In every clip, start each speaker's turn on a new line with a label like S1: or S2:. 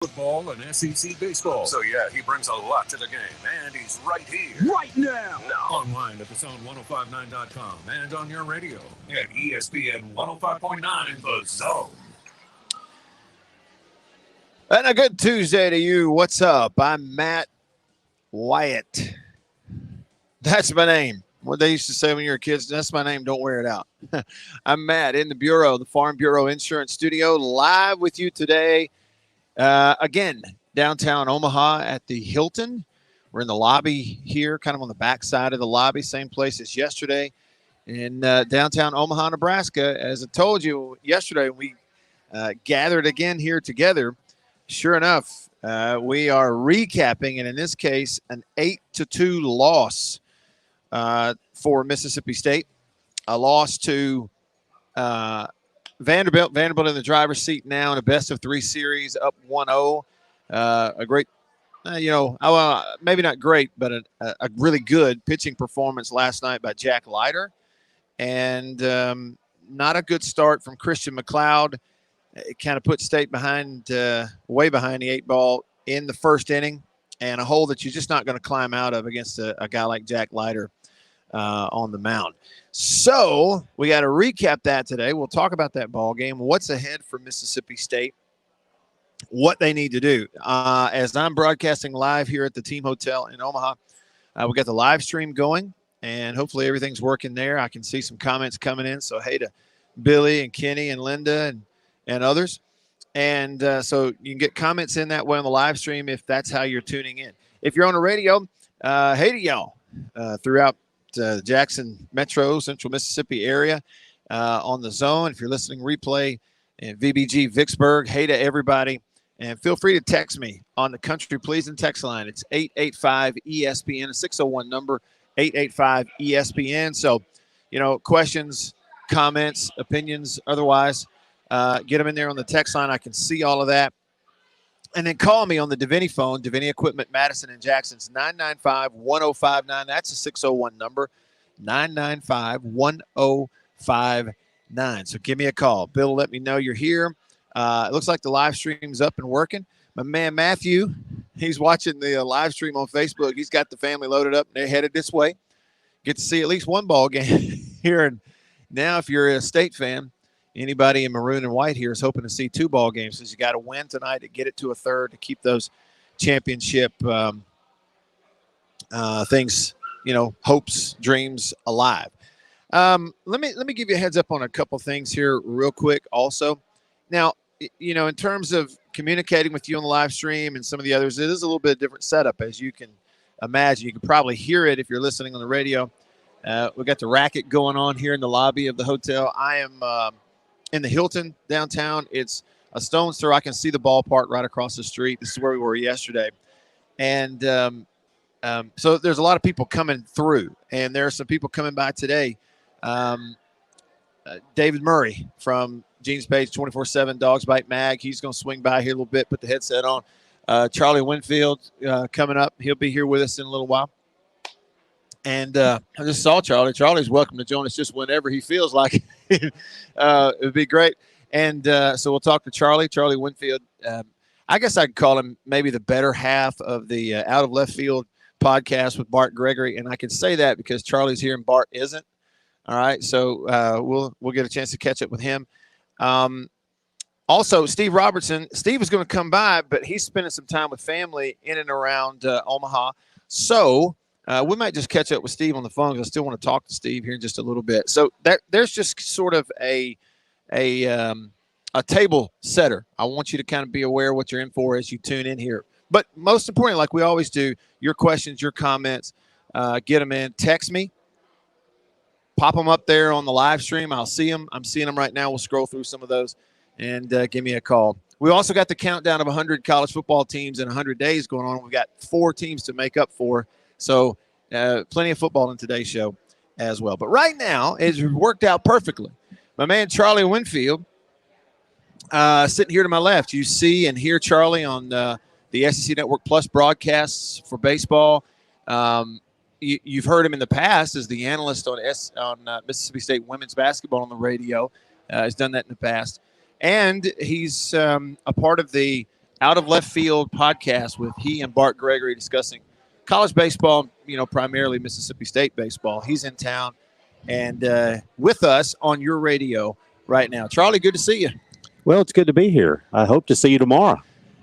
S1: Football and SEC baseball.
S2: So, yeah, he brings a lot to the game, and he's right here.
S1: Right now.
S2: Now.
S1: Online at thezone1059.com and on your radio at ESPN 105.9 The Zone.
S3: And a good Tuesday to you. What's up? I'm Matt Wyatt. That's my name. What they used to say when you were kids, that's my name. Don't wear it out. I'm Matt in the Bureau, the Farm Bureau Insurance Studio, live with you today. Again, downtown Omaha at the Hilton. We're in the lobby here, kind of on the back side of the lobby, same place as yesterday in downtown Omaha, Nebraska. As I told you yesterday, we gathered again here together. Sure enough, we are recapping, and in this case, an 8-2 loss for Mississippi State. A loss to Vanderbilt. Vanderbilt in the driver's seat now in a best-of-3 series, up 1-0. A great, maybe not great, but a really good pitching performance last night by Jack Leiter. And not a good start from Christian McLeod. It kind of put State behind, way behind the 8-ball in the first inning, and a hole that you're just not going to climb out of against a guy like Jack Leiter on the mound. So we got to recap that today. We'll talk about that ball game, what's ahead for Mississippi State, what they need to do. As I'm broadcasting live here at the Team Hotel in Omaha, we got the live stream going, and hopefully everything's working there. I can see some comments coming in. So hey to Billy and Kenny and Linda and others. And so you can get comments in that way on the live stream if that's how you're tuning in. If you're on the radio, hey to y'all throughout the Jackson Metro, Central Mississippi area on the zone. If you're listening replay in VBG Vicksburg, hey to everybody. And feel free to text me on the Country Pleasing text line. It's 885-ESPN, a 601 number, 885-ESPN. So, questions, comments, opinions, otherwise, get them in there on the text line. I can see all of that. And then call me on the Davini phone, Davini Equipment, Madison and Jackson's 995-1059. That's a 601 number, 995-1059. So give me a call. Bill, let me know you're here. It looks like the live stream's up and working. My man Matthew, he's watching the live stream on Facebook. He's got the family loaded up. They're headed this way. Get to see at least one ball game here. And now if you're a State fan, anybody in maroon and white here is hoping to see 2 ball games because you got to win tonight to get it to a third to keep those championship things, hopes, dreams alive. Let me give you a heads up on a couple things here real quick also. Now, in terms of communicating with you on the live stream and some of the others, it is a little bit different setup, as you can imagine. You can probably hear it if you're listening on the radio. We got the racket going on here in the lobby of the hotel. I am in the Hilton downtown. It's a stone's throw. I can see the ballpark right across the street. This is where we were yesterday. And so there's a lot of people coming through, and there are some people coming by today. David Murray from Gene's Page 24/7 Dogs Bite Mag. He's going to swing by here a little bit, put the headset on. Charlie Winfield coming up. He'll be here with us in a little while. And I just saw Charlie. Charlie's welcome to join us just whenever he feels like it. Would be great. And so we'll talk to Charlie Winfield. I guess I'd call him maybe the better half of the Out of Left Field podcast with Bart Gregory. And I can say that because Charlie's here and Bart isn't. All right. So we'll get a chance to catch up with him. Also, Steve Robertson. Steve is going to come by, but he's spending some time with family in and around Omaha. So we might just catch up with Steve on the phone because I still want to talk to Steve here in just a little bit. So there's just sort of a table setter. I want you to kind of be aware of what you're in for as you tune in here. But most importantly, like we always do, your questions, your comments, get them in. Text me. Pop them up there on the live stream. I'll see them. I'm seeing them right now. We'll scroll through some of those and give me a call. We also got the countdown of 100 college football teams in 100 days going on. We've got 4 teams to make up for. So plenty of football in today's show as well. But right now, it's worked out perfectly. My man Charlie Winfield sitting here to my left. You see and hear Charlie on the SEC Network Plus broadcasts for baseball. You've heard him in the past as the analyst on Mississippi State women's basketball on the radio. He's done that in the past. And he's a part of the Out of Left Field podcast with he and Bart Gregory discussing college baseball, primarily Mississippi State baseball. He's in town and with us on your radio right now. Charlie, good to see you.
S4: Well, it's good to be here. I hope to see you tomorrow.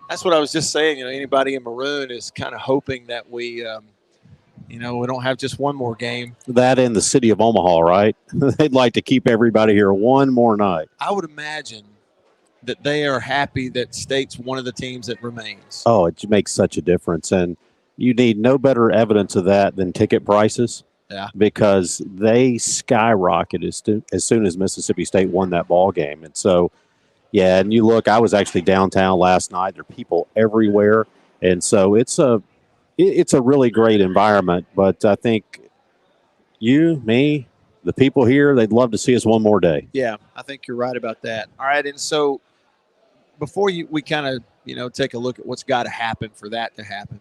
S3: That's what I was just saying. Anybody in maroon is kind of hoping that we don't have just one more game.
S4: That in the city of Omaha, right? They'd like to keep everybody here one more night.
S3: I would imagine that they are happy that State's one of the teams that remains.
S4: Oh, it makes such a difference. And you need no better evidence of that than ticket prices.
S3: Yeah.
S4: Because they skyrocketed as soon as Mississippi State won that ball game. And so, yeah, and you look, I was actually downtown last night. There are people everywhere. And so it's a really great environment. But I think you, me, the people here, they'd love to see us one more day.
S3: Yeah, I think you're right about that. All right, and so before we kind of, take a look at what's got to happen for that to happen,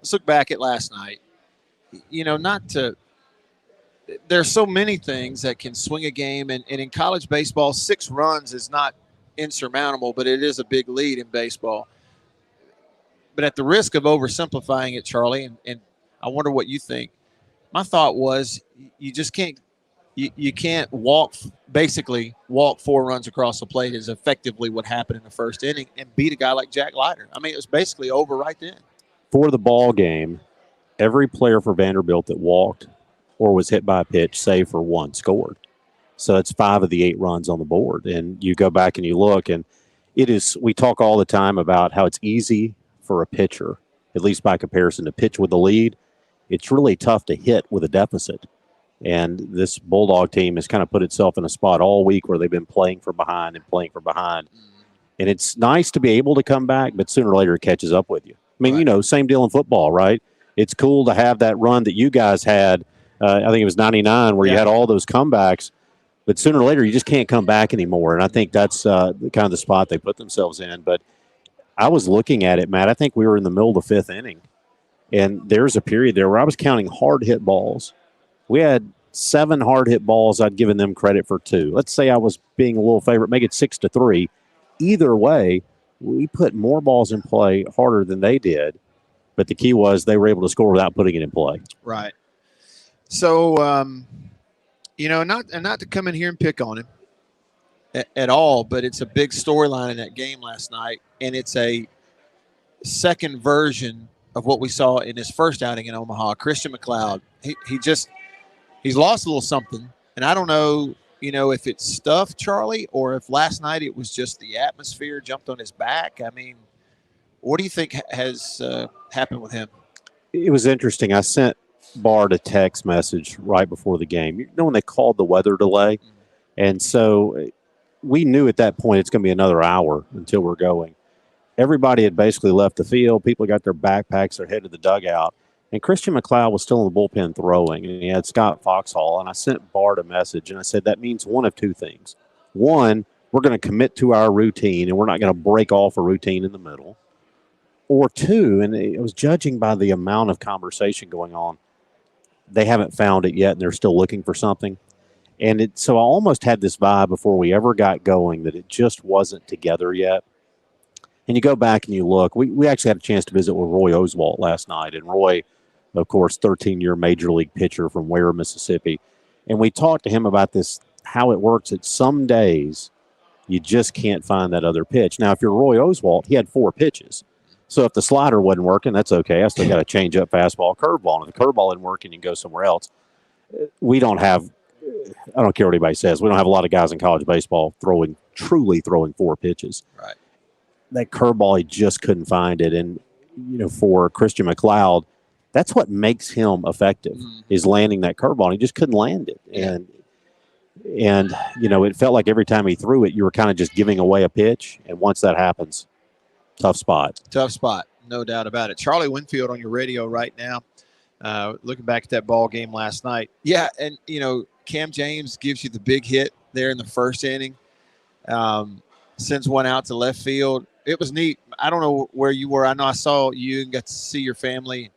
S3: let's look back at last night. There's so many things that can swing a game, and in college baseball, 6 runs is not insurmountable, but it is a big lead in baseball. But at the risk of oversimplifying it, Charlie, and I wonder what you think, my thought was you just can't you can't walk 4 runs across the plate is effectively what happened in the first inning and beat a guy like Jack Leiter. I mean, it was basically over right then.
S4: For the ball game, every player for Vanderbilt that walked or was hit by a pitch, save for 1, scored. So it's 5 of the 8 runs on the board. And you go back and you look, and we talk all the time about how it's easy for a pitcher, at least by comparison, to pitch with a lead. It's really tough to hit with a deficit. And this Bulldog team has kind of put itself in a spot all week where they've been playing from behind. And it's nice to be able to come back, but sooner or later it catches up with you. I mean,
S3: Right.
S4: Same deal in football, right? It's cool to have that run that you guys had. I think it was 99 where you had all those comebacks. But sooner or later, you just can't come back anymore. And I think that's kind of the spot they put themselves in. But I was looking at it, Matt. I think we were in the middle of the 5th inning. And there's a period there where I was counting hard hit balls. We had 7 hard hit balls. I'd given them credit for 2. Let's say I was being a little favorite, make it 6-3. Either way, we put more balls in play harder than they did. But the key was they were able to score without putting it in play.
S3: Right. So, not to come in here and pick on him at all, but it's a big storyline in that game last night, and it's a second version of what we saw in his first outing in Omaha. Christian McLeod, he's lost a little something, and I don't know, if it's stuff, Charlie, or if last night it was just the atmosphere jumped on his back. I mean, what do you think has happened with him?
S4: It was interesting. I sent Bart a text message right before the game. When they called the weather delay, and so we knew at that point it's going to be another hour until we're going. Everybody had basically left the field. People got their backpacks, they're headed to the dugout. And Christian McLeod was still in the bullpen throwing, and he had Scott Foxhall. And I sent Bart a message, and I said, that means one of 2 things. One, we're going to commit to our routine, and we're not going to break off a routine in the middle. Or 2, and I was judging by the amount of conversation going on, they haven't found it yet, and they're still looking for something. And so I almost had this vibe before we ever got going that it just wasn't together yet. And you go back and you look. We actually had a chance to visit with Roy Oswalt last night. And Roy, of course, 13-year major league pitcher from Ware, Mississippi. And we talked to him about this, how it works that some days you just can't find that other pitch. Now, if you're Roy Oswalt, he had 4 pitches. So if the slider wasn't working, that's okay. I still got a change-up fastball, curveball. And if the curveball isn't working, you can go somewhere else. We don't have – I don't care what anybody says. We don't have a lot of guys in college baseball truly throwing 4 pitches.
S3: Right.
S4: That curveball, he just couldn't find it. And, for Christian McLeod, that's what makes him effective, is landing that curveball. And he just couldn't land it.
S3: Yeah.
S4: And it felt like every time he threw it, you were kind of just giving away a pitch. And once that happens, tough spot.
S3: No doubt about it. Charlie Winfield on your radio right now, looking back at that ball game last night. Yeah, and, Cam James gives you the big hit there in the first inning, sends one out to left field. It was neat. I don't know where you were. I know I saw you and got to see your family,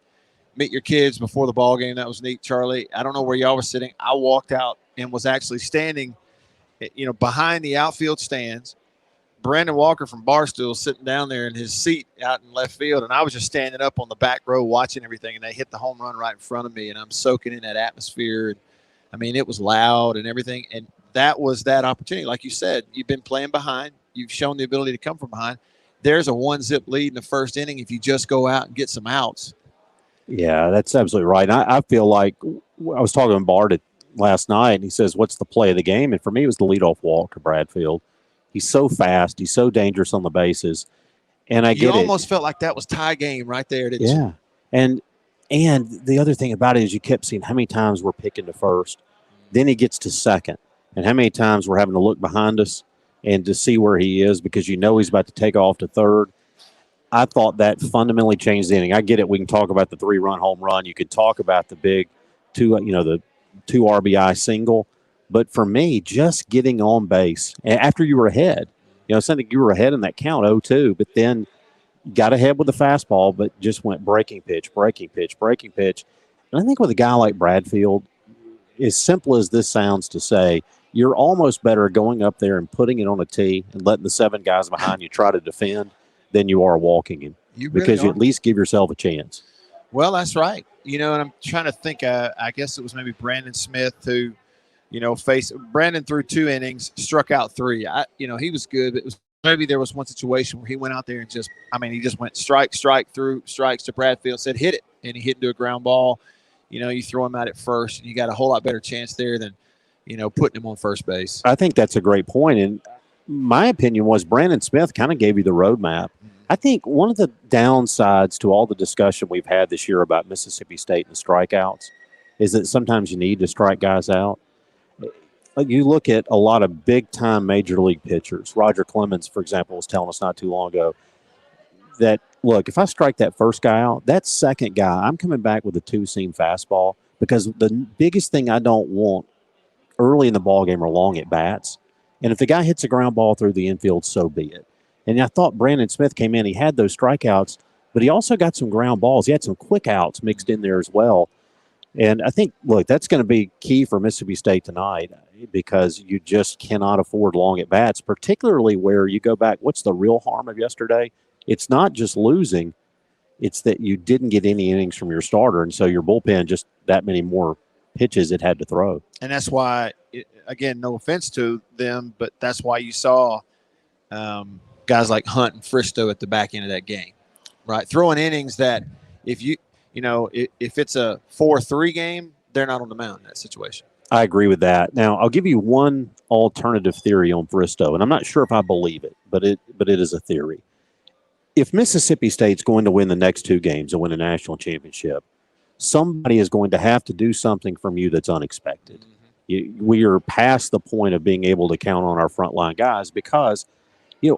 S3: meet your kids before the ball game. That was neat, Charlie. I don't know where y'all were sitting. I walked out and was actually standing, behind the outfield stands, Brandon Walker from Barstool sitting down there in his seat out in left field, and I was just standing up on the back row watching everything, and they hit the home run right in front of me, and I'm soaking in that atmosphere. And I mean, it was loud and everything, and that was that opportunity. Like you said, you've been playing behind. You've shown the ability to come from behind. There's a 1-zip lead in the first inning if you just go out and get some outs.
S4: Yeah, that's absolutely right. I feel like I was talking to Bart last night, and he says, what's the play of the game? And for me, it was the leadoff walk to Bradfield. He's so fast. He's so dangerous on the bases. And I get it.
S3: You almost felt like that was tie game right there, didn't you?
S4: Yeah. And the other thing about it is you kept seeing how many times we're picking to first. Then he gets to second. And how many times we're having to look behind us and to see where he is because you know he's about to take off to third. I thought that fundamentally changed the inning. I get it. We can talk about the 3-run home run. You could talk about the big the 2 RBI single. But for me, just getting on base after you were ahead, something you were ahead in that count 0-2, but then got ahead with the fastball, but just went breaking pitch. And I think with a guy like Bradfield, as simple as this sounds to say, you're almost better going up there and putting it on a tee and letting the 7 guys behind you try to defend than you are walking him. Because you at least give yourself a chance.
S3: Well, that's right. And I'm trying to think, I guess it was maybe Brandon Smith who – Brandon threw 2 innings, struck out 3. He was good. But maybe there was one situation where he went out there and he just went strike, threw strikes to Bradfield, said hit it, and he hit into a ground ball. You throw him out at first, and you got a whole lot better chance there than, putting him on first base.
S4: I think that's a great point. And my opinion was Brandon Smith kind of gave you the roadmap. I think one of the downsides to all the discussion we've had this year about Mississippi State and the strikeouts is that sometimes you need to strike guys out. You look at a lot of big-time major league pitchers. Roger Clemens, for example, was telling us not too long ago that, look, if I strike that first guy out, that second guy, I'm coming back with a 2-seam fastball because the biggest thing I don't want early in the ballgame are long at-bats. And if the guy hits a ground ball through the infield, so be it. And I thought Brandon Smith came in. He had those strikeouts, but he also got some ground balls. He had some quick outs mixed in there as well. And I think, look, that's going to be key for Mississippi State tonight because you just cannot afford long at-bats, particularly where you go back. What's the real harm of yesterday? It's not just losing. It's that you didn't get any innings from your starter, and so your bullpen just that many more pitches it had to throw.
S3: And that's why, again, no offense to them, but that's why you saw guys like Hunt and Fristow at the back end of that game, right? Throwing innings that if it's a 4-3 game, they're not on the mound in that situation.
S4: I agree with that. Now, I'll give you one alternative theory on Fristow, and I'm not sure if I believe it, but it is a theory. If Mississippi State's going to win the next 2 games and win a national championship, somebody is going to have to do something from you that's unexpected. We are past the point of being able to count on our frontline guys because,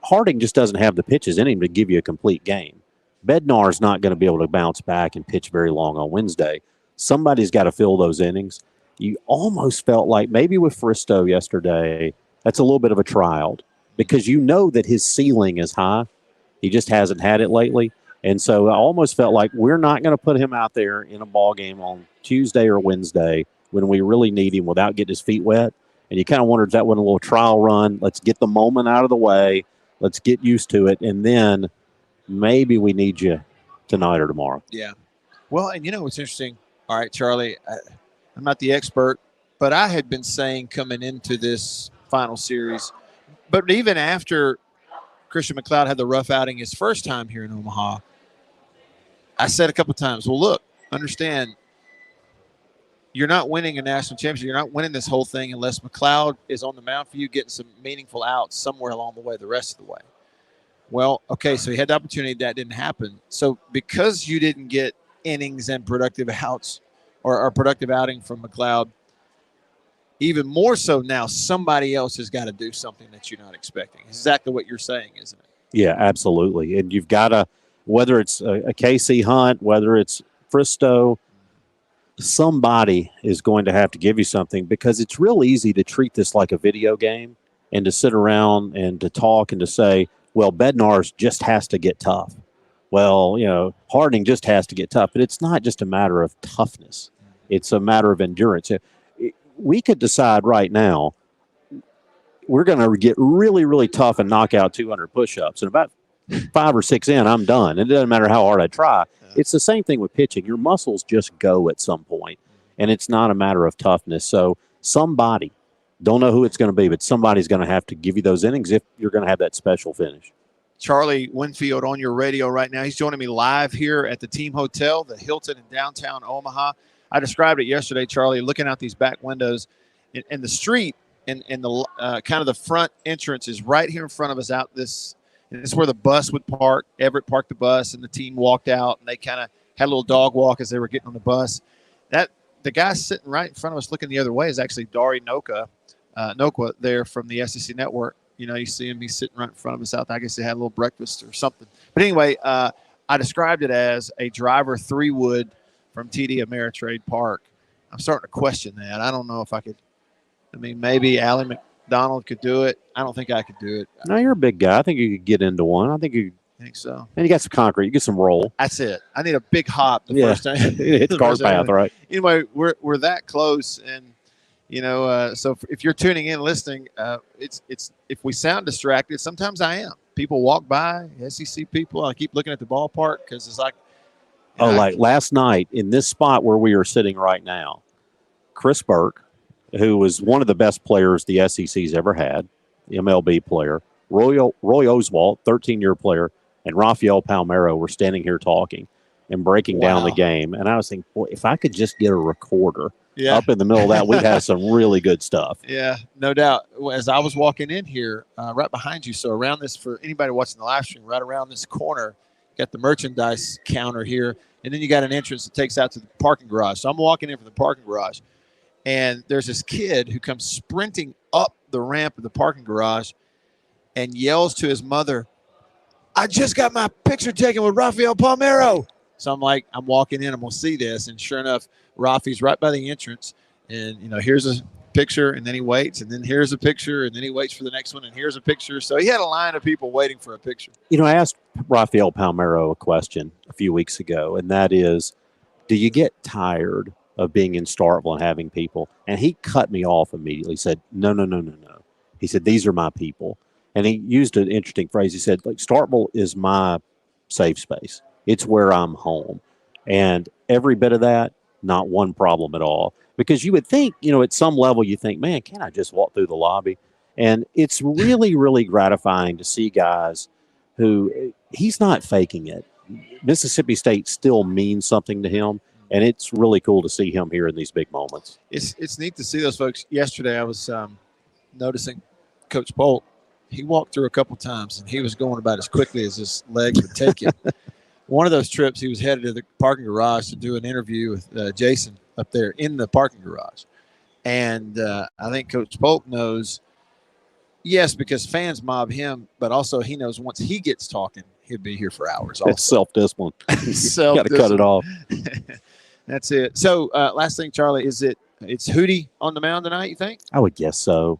S4: Harding just doesn't have the pitches in him to give you a complete game. Bednar's not going to be able to bounce back and pitch very long on Wednesday. Somebody's got to fill those innings. You almost felt like maybe with Fristow yesterday, that's a little bit of a trial because that his ceiling is high. He just hasn't had it lately. And so I almost felt like we're not going to put him out there in a ball game on Tuesday or Wednesday when we really need him without getting his feet wet. And you kind of wondered if that wasn't a little trial run. Let's get the moment out of the way. Let's get used to it. And then maybe we need you tonight or tomorrow.
S3: Yeah. Well, and what's interesting? All right, Charlie, I'm not the expert, but I had been saying coming into this final series, but even after Christian McLeod had the rough outing his first time here in Omaha, I said a couple of times, well, look, understand, you're not winning a national championship. You're not winning this whole thing unless McLeod is on the mound for you, getting some meaningful outs somewhere along the way, the rest of the way. Well, okay, so he had the opportunity. That didn't happen. So because you didn't get innings and productive outs or productive outing from McLeod, even more so now, somebody else has got to do something that you're not expecting. Exactly what you're saying, isn't it?
S4: Yeah, absolutely. And you've got to, whether it's a KC Hunt, whether it's Fristow, somebody is going to have to give you something because it's real easy to treat this like a video game and to sit around and to talk and to say, well, Bednar's just has to get tough. Well, Harding just has to get tough. But it's not just a matter of toughness. It's a matter of endurance. We could decide right now, we're going to get really, really tough and knock out 200 push-ups. And about 5 or 6 in, I'm done. It doesn't matter how hard I try. It's the same thing with pitching. Your muscles just go at some point, and it's not a matter of toughness. So somebody, don't know who it's going to be, but somebody's going to have to give you those innings if you're going to have that special finish.
S3: Charlie Winfield on your radio right now. He's joining me live here at the team hotel, the Hilton in downtown Omaha. I described it yesterday, Charlie, looking out these back windows, and the street and the kind of the front entrance is right here in front of us out this. And this is where the bus would park. Everett parked the bus, and the team walked out, and they kind of had a little dog walk as they were getting on the bus. The guy sitting right in front of us looking the other way is actually Dari Nokwa there from the SEC Network. You see him. He's sitting right in front of us out there. I guess they had a little breakfast or something. But anyway, I described it as a driver 3-wood from TD Ameritrade Park. I'm starting to question that. I don't know if I could. I mean, maybe Allie McDonald could do it. I don't think I could do it.
S4: No, you're a big guy. I think you could get into one. I think
S3: so.
S4: And you got some concrete. You get some roll.
S3: That's it. I need a big hop the first time.
S4: It's cart path, right?
S3: Anyway, we're that close, and so if you're tuning in, listening, it's if we sound distracted, sometimes I am. People walk by, SEC people. I keep looking at the ballpark because it's like.
S4: Like last night in this spot where we are sitting right now, Chris Burke, who was one of the best players the SEC's ever had, MLB player, Roy Oswalt, 13-year player, and Rafael Palmeiro were standing here talking and breaking down the game. And I was thinking, boy, if I could just get a recorder up in the middle of that, we'd have some really good stuff.
S3: Yeah, no doubt. As I was walking in here, right behind you, so around this, for anybody watching the live stream, right around this corner, got the merchandise counter here, and then you got an entrance that takes out to the parking garage. So I'm walking in from the parking garage, and there's this kid who comes sprinting up the ramp of the parking garage and yells to his mother, "I just got my picture taken with Rafael Palmeiro." So I'm like, I'm walking in, I'm going to see this. And sure enough, Rafi's right by the entrance. And, here's a picture, and then he waits. And then here's a picture, and then he waits for the next one, and here's a picture. So he had a line of people waiting for a picture.
S4: I asked Rafael Palmeiro a question a few weeks ago, and that is, do you get tired of being in Starkville and having people? And he cut me off immediately. He said, no. He said, these are my people. And he used an interesting phrase. He said, Starkville is my safe space. It's where I'm home. And every bit of that, not one problem at all. Because you would think, at some level you think, man, can't I just walk through the lobby? And it's really, really gratifying to see guys who he's not faking it. Mississippi State still means something to him. And it's really cool to see him here in these big moments.
S3: It's neat to see those folks. Yesterday I was noticing Coach Polk. He walked through a couple times, and he was going about as quickly as his legs would take him. One of those trips, he was headed to the parking garage to do an interview with Jason up there in the parking garage. And I think Coach Polk knows, yes, because fans mob him, but also he knows once he gets talking, he'll be here for hours.
S4: It's self-discipline. Got to cut it off.
S3: That's it. So last thing, Charlie, it's Hootie on the mound tonight, you think?
S4: I would guess so.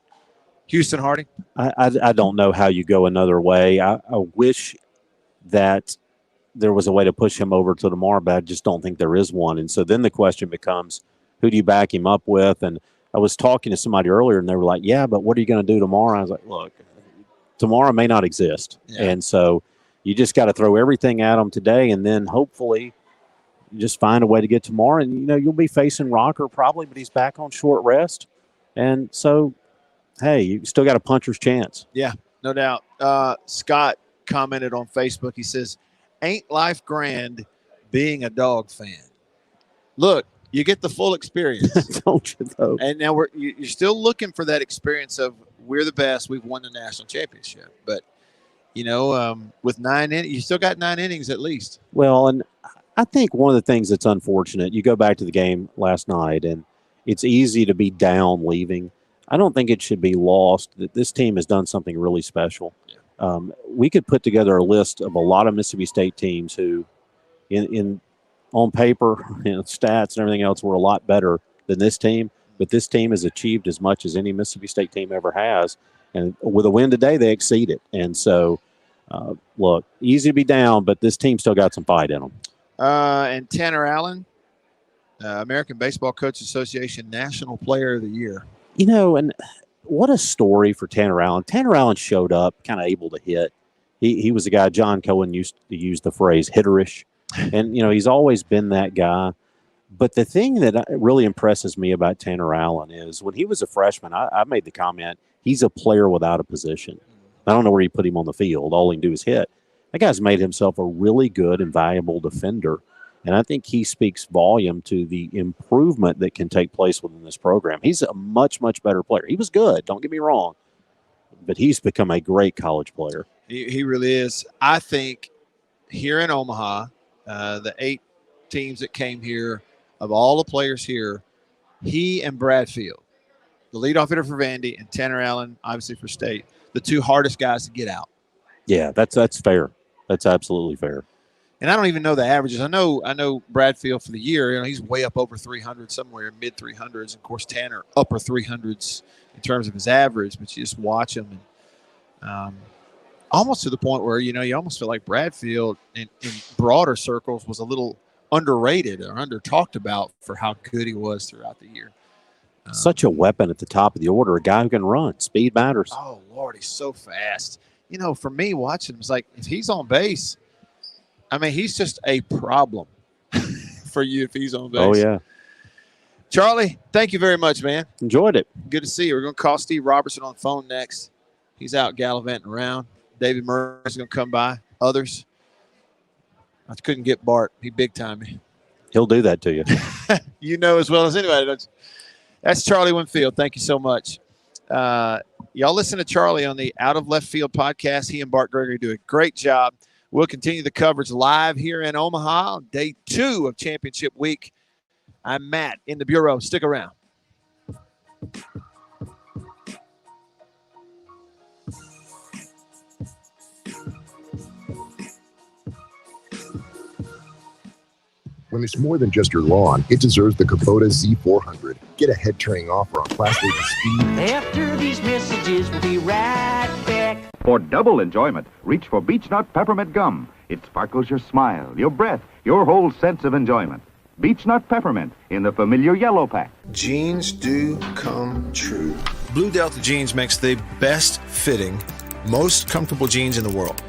S3: Houston Harding?
S4: I don't know how you go another way. I wish that there was a way to push him over to tomorrow, but I just don't think there is one. And so then the question becomes, who do you back him up with? And I was talking to somebody earlier, and they were like, yeah, but what are you going to do tomorrow? I was like, look, tomorrow may not exist. Yeah. And so you just got to throw everything at him today, and then hopefully you just find a way to get tomorrow. And, you'll be facing Rocker probably, but he's back on short rest. And so, hey, you still got a puncher's chance.
S3: Yeah, no doubt. Scott commented on Facebook. He says, ain't life grand being a dog fan? Look, you get the full experience.
S4: Don't you, though?
S3: And now you're still looking for that experience of we're the best. We've won the national championship. But, with 9 innings, you still got 9 innings at least.
S4: Well, and I think one of the things that's unfortunate, you go back to the game last night, and it's easy to be down leaving. I don't think it should be lost that this team has done something really special. Yeah. We could put together a list of a lot of Mississippi State teams who, on paper, stats and everything else, were a lot better than this team. But this team has achieved as much as any Mississippi State team ever has. And with a win today, they exceed it. And so, look, easy to be down, but this team still got some fight in them.
S3: And Tanner Allen, American Baseball Coaches Association National Player of the Year.
S4: And what a story for Tanner Allen. Tanner Allen showed up kind of able to hit. He was a guy, John Cohen used to use the phrase hitterish. And, he's always been that guy. But the thing that really impresses me about Tanner Allen is when he was a freshman, I made the comment, he's a player without a position. I don't know where you put him on the field. All he can do is hit. That guy's made himself a really good and valuable defender. And I think he speaks volume to the improvement that can take place within this program. He's a much, much better player. He was good, don't get me wrong, but he's become a great college player.
S3: He really is. I think here in Omaha, the 8 teams that came here, of all the players here, he and Bradfield, the leadoff hitter for Vandy, and Tanner Allen, obviously for State, the 2 hardest guys to get out.
S4: Yeah, that's fair. That's absolutely fair.
S3: And I don't even know the averages. I know Bradfield for the year, he's way up over 300, somewhere mid 300s. And of course, Tanner upper 300s in terms of his average. But you just watch him, and almost to the point where you almost feel like Bradfield in broader circles was a little underrated or under talked about for how good he was throughout the year.
S4: Such a weapon at the top of the order. A guy who can run. Speed matters.
S3: Oh Lord, he's so fast. For me watching him, it's like if he's on base. I mean, he's just a problem for you if he's on base.
S4: Oh, yeah.
S3: Charlie, thank you very much, man.
S4: Enjoyed it.
S3: Good to see you. We're going to call Steve Robertson on the phone next. He's out gallivanting around. David Murray's going to come by. Others. I couldn't get Bart. He big-timed me.
S4: He'll do that to you.
S3: You know as well as anybody does. That's Charlie Winfield. Thank you so much. Y'all listen to Charlie on the Out of Left Field podcast. He and Bart Gregory do a great job. We'll continue the coverage live here in Omaha on day 2 of championship week. I'm Matt in the Bureau. Stick around.
S5: When it's more than just your lawn, it deserves the Kubota Z400. Get a head-turning offer on class-leading speed.
S6: After these messages, we'll be right back.
S7: For double enjoyment, reach for Beech Nut Peppermint Gum. It sparkles your smile, your breath, your whole sense of enjoyment. Beech Nut Peppermint in the familiar yellow pack.
S8: Jeans do come true.
S9: Blue Delta Jeans makes the best fitting, most comfortable jeans in the world.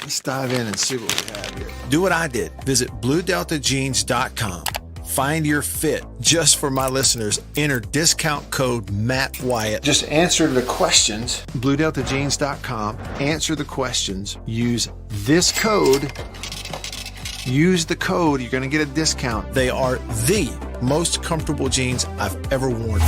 S8: Let's dive in and see what we have here.
S9: Do what I did. Visit BlueDeltaJeans.com. Find your fit. Just for my listeners, enter discount code Matt Wyatt.
S8: Just answer the questions. BlueDeltaJeans.com. Answer the questions. Use this code. Use the code. You're going to get a discount.
S9: They are the most comfortable jeans I've ever worn.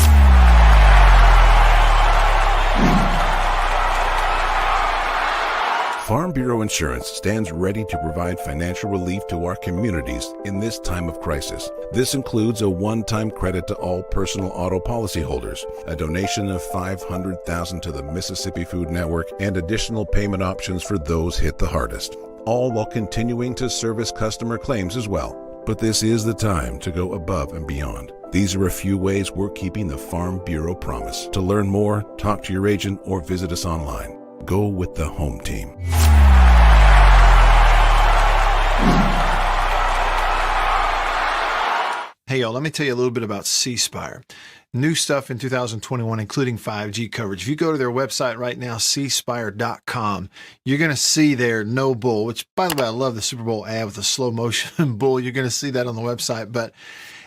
S10: Farm Bureau Insurance stands ready to provide financial relief to our communities in this time of crisis. This includes a one-time credit to all personal auto policyholders, a donation of $500,000 to the Mississippi Food Network, and additional payment options for those hit the hardest, all while continuing to service customer claims as well. But this is the time to go above and beyond. These are a few ways we're keeping the Farm Bureau promise. To learn more, talk to your agent or visit us online. Go with the home team.
S8: Hey, y'all, let me tell you a little bit about C Spire. New stuff in 2021, including 5G coverage. If you go to their website right now, cspire.com, you're going to see their no bull, which, by the way, I love the Super Bowl ad with the slow motion bull. You're going to see that on the website. But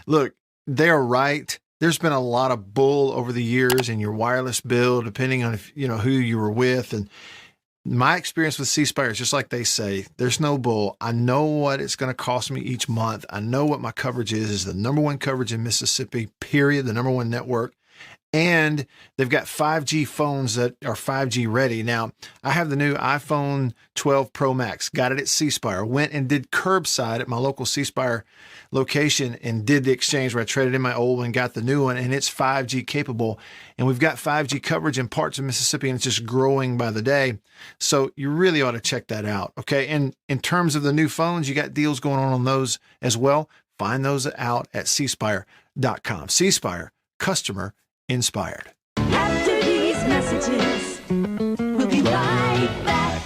S8: look, they're right. There's been a lot of bull over the years in your wireless bill, depending on if who you were with. And my experience with C Spire is just like they say, there's no bull. I know what it's going to cost me each month. I know what my coverage is the number one coverage in Mississippi, period, the number one network. And they've got 5G phones that are 5G ready. Now, I have the new iPhone 12 Pro Max, got it at C Spire, went and did curbside at my local C Spire location and did the exchange where I traded in my old one, got the new one, and it's 5G capable. And we've got 5G coverage in parts of Mississippi, and it's just growing by the day. So you really ought to check that out, okay? And in terms of the new phones, you got deals going on those as well. Find those out at cspire.com. C Spire, customer inspired.
S6: After these messages, we'll be right back.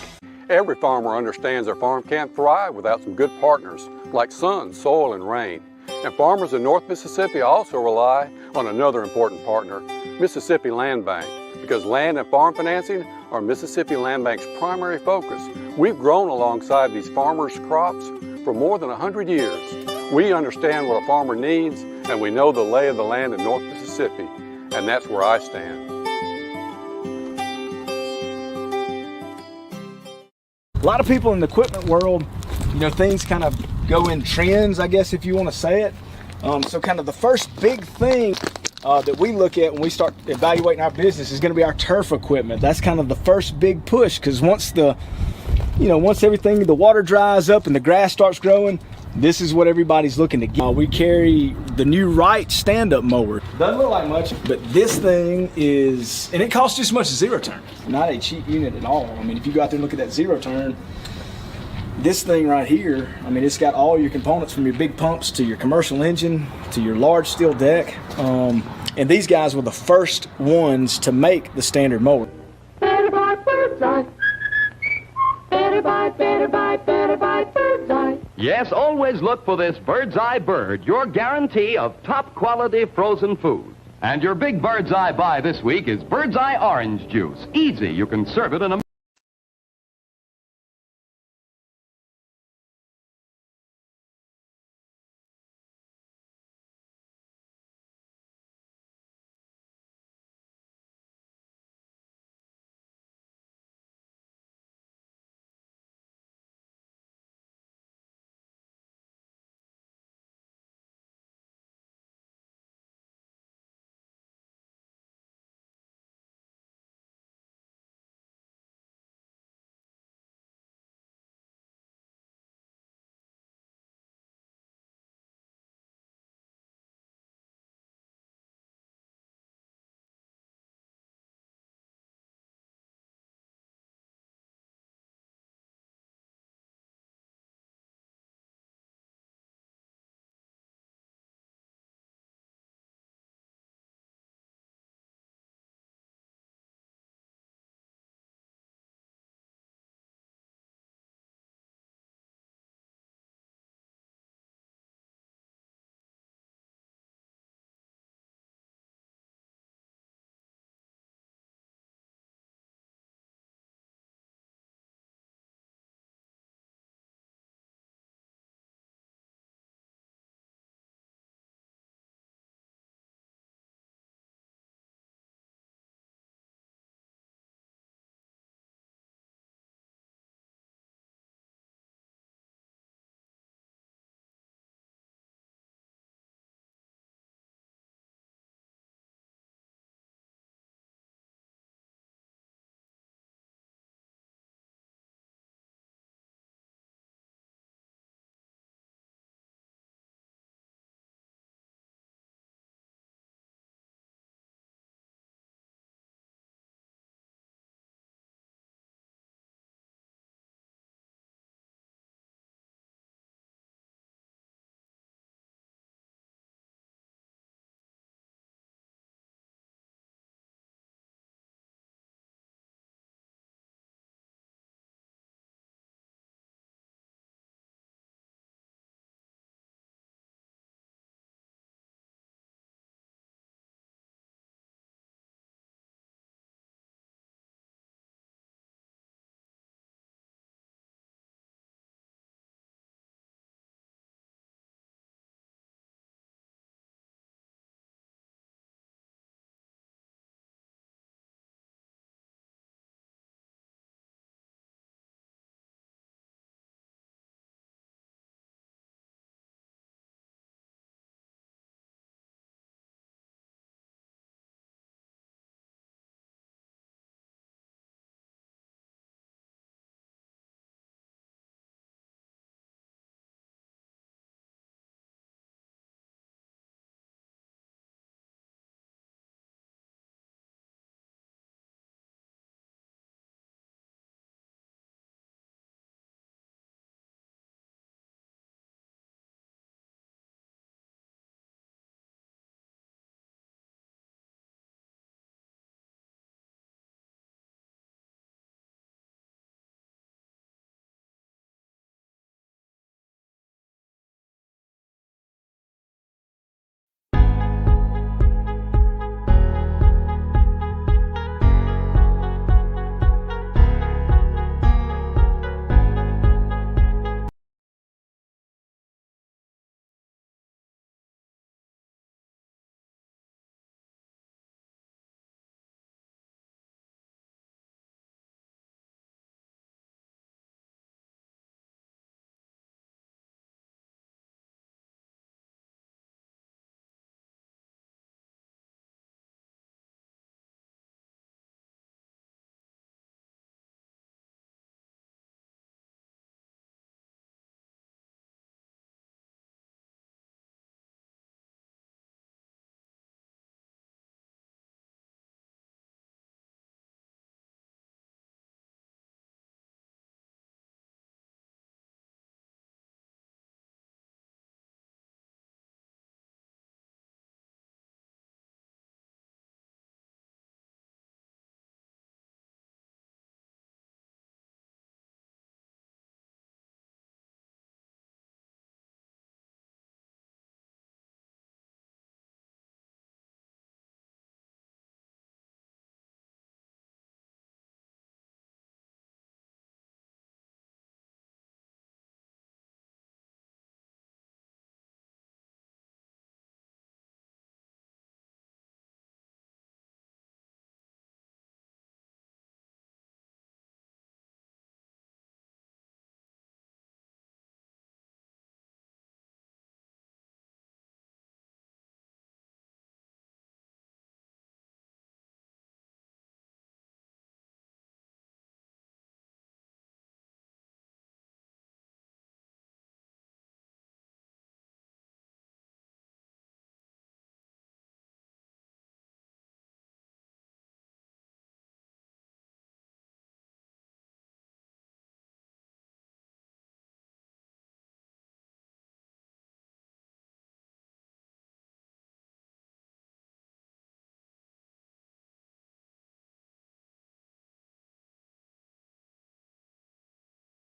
S11: Every farmer understands their farm can't thrive without some good partners like sun, soil, and rain. And farmers in North Mississippi also rely on another important partner, Mississippi Land Bank. because land and farm financing are Mississippi Land Bank's primary focus. We've grown alongside these farmers' crops for more than 100 years. We understand what a farmer needs, and we know the lay of the land in North Mississippi, and that's where I stand.
S12: A lot of people in the equipment world, you know, things kind of go in trends, I guess, if you want to say it. So kind of the first big thing that we look at when we start evaluating our business is going to be our turf equipment. That's kind of the first big push, because once everything, the water dries up and the grass starts growing, this is what everybody's looking to get. We carry the new Wright stand-up mower. Doesn't look like much, but this thing is, and it costs just as much as zero turn. Not a cheap unit at all. I mean, if you go out there and look at that zero turn, this thing right here, I mean, it's got all your components from your big pumps to your commercial engine to your large steel deck. And these guys were the first ones to make the standard mower.
S6: Better buy Bird's Eye. Better buy, better buy, better buy Bird's Eye.
S13: Yes, always look for this Bird's Eye Bird, your guarantee of top quality frozen food. And your big Bird's Eye buy this week is Bird's Eye Orange Juice. Easy, you can serve it in a